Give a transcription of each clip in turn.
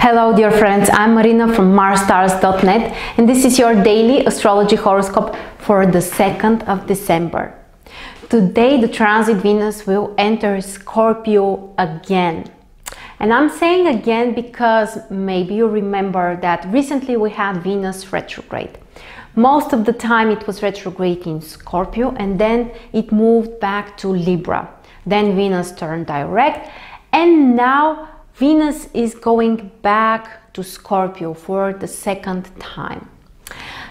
Hello dear friends, I'm Marina from marsstars.net and this is your daily astrology horoscope for the 2nd of December. Today the transit Venus will enter Scorpio again. And I'm saying again because maybe you remember that recently we had Venus retrograde. Most of the time it was retrograde in Scorpio and then it moved back to Libra. Then Venus turned direct and now Venus is going back to Scorpio for the 2nd time.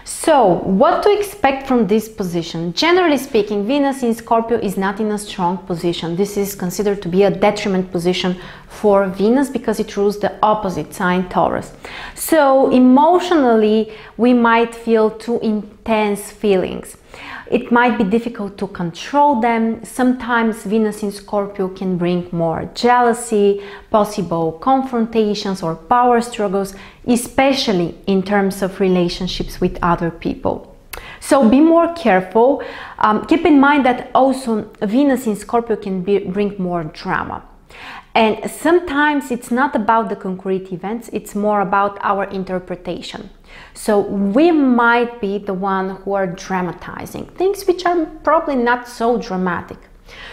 So, what to expect from this position? Generally speaking, Venus in Scorpio is not in a strong position. This is considered to be a detriment position for Venus because it rules the opposite sign, Taurus. So, emotionally, we might feel too intense feelings. It might be difficult to control them. Sometimes Venus in Scorpio can bring more jealousy, possible confrontations or power struggles, especially in terms of relationships with other people. So be more careful. Keep in mind that also Venus in Scorpio can bring more drama. And sometimes it's not about the concrete events, it's more about our interpretation. So we might be the one who are dramatizing things which are probably not so dramatic.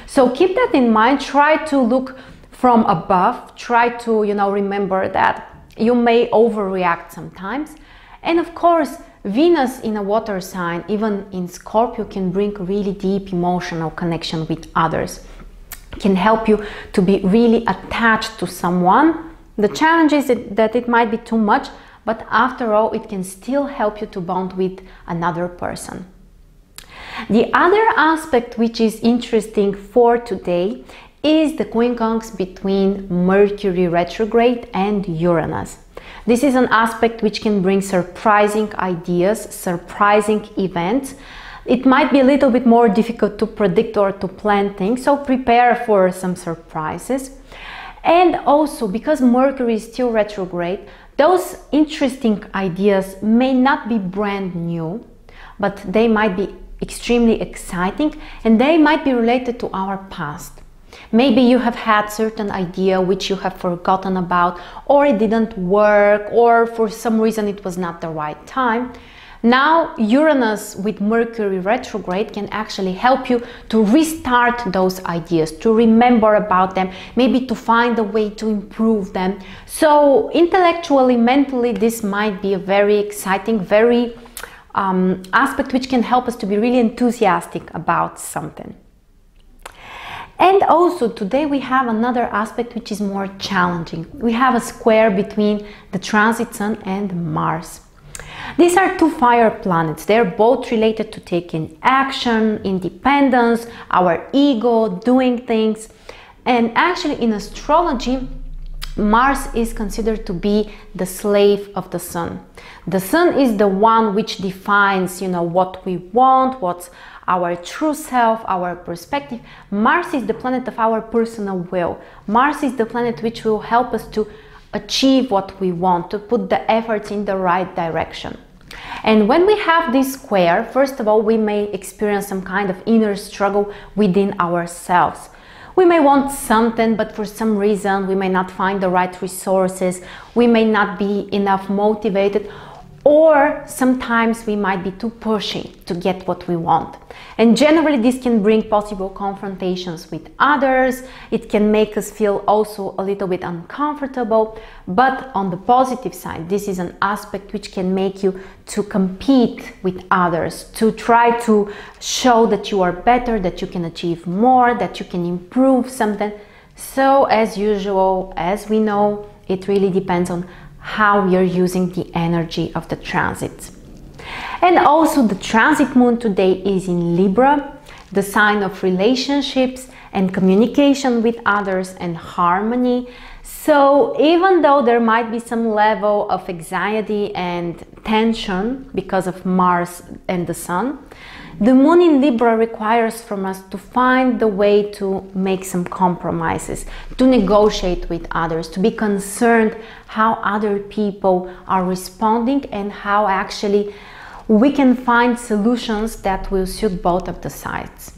So keep that in mind, try to look from above, try to, remember that you may overreact sometimes. And of course, Venus in a water sign, even in Scorpio, can bring really deep emotional connection with others. Can help you to be really attached to someone. The challenge is that it might be too much, but after all, it can still help you to bond with another person. The other aspect which is interesting for today is the quincunx between Mercury retrograde and Uranus. This is an aspect which can bring surprising ideas, surprising events. It might be a little bit more difficult to predict or to plan things, so prepare for some surprises. And also, because Mercury is still retrograde, those interesting ideas may not be brand new, but they might be extremely exciting and they might be related to our past. Maybe you have had certain idea which you have forgotten about, or it didn't work, or for some reason it was not the right time. Now Uranus with Mercury retrograde can actually help you to restart those ideas, to remember about them, maybe to find a way to improve them. So intellectually, mentally, this might be a very exciting, very aspect which can help us to be really enthusiastic about something. And also today we have another aspect which is more challenging. We have a square between the transit Sun and Mars. These are two fire planets. They're both related to taking action, independence, our ego, doing things. And actually in astrology, Mars is considered to be the slave of the Sun. The Sun is the one which defines, what we want, what's our true self, our perspective. Mars is the planet of our personal will. Mars is the planet which will help us to achieve what we want, to put the efforts in the right direction. And when we have this square, first of all, we may experience some kind of inner struggle within ourselves. We may want something, but for some reason we may not find the right resources, we may not be enough motivated, or sometimes we might be too pushy to get what we want. And generally this can bring possible confrontations with others. It can make us feel also a little bit uncomfortable. But on the positive side, this is an aspect which can make you to compete with others, to try to show that you are better, that you can achieve more, that you can improve something. So as usual, as we know, it really depends on how you're using the energy of the transits. And also the transit moon today is in Libra, the sign of relationships and communication with others and harmony. So even though there might be some level of anxiety and tension because of Mars and the Sun, the moon in Libra requires from us to find the way to make some compromises, to negotiate with others, to be concerned how other people are responding and how actually we can find solutions that will suit both of the sides.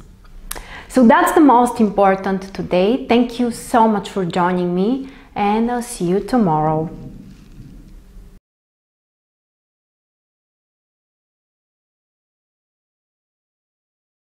So that's the most important today. Thank you so much for joining me and I'll see you tomorrow.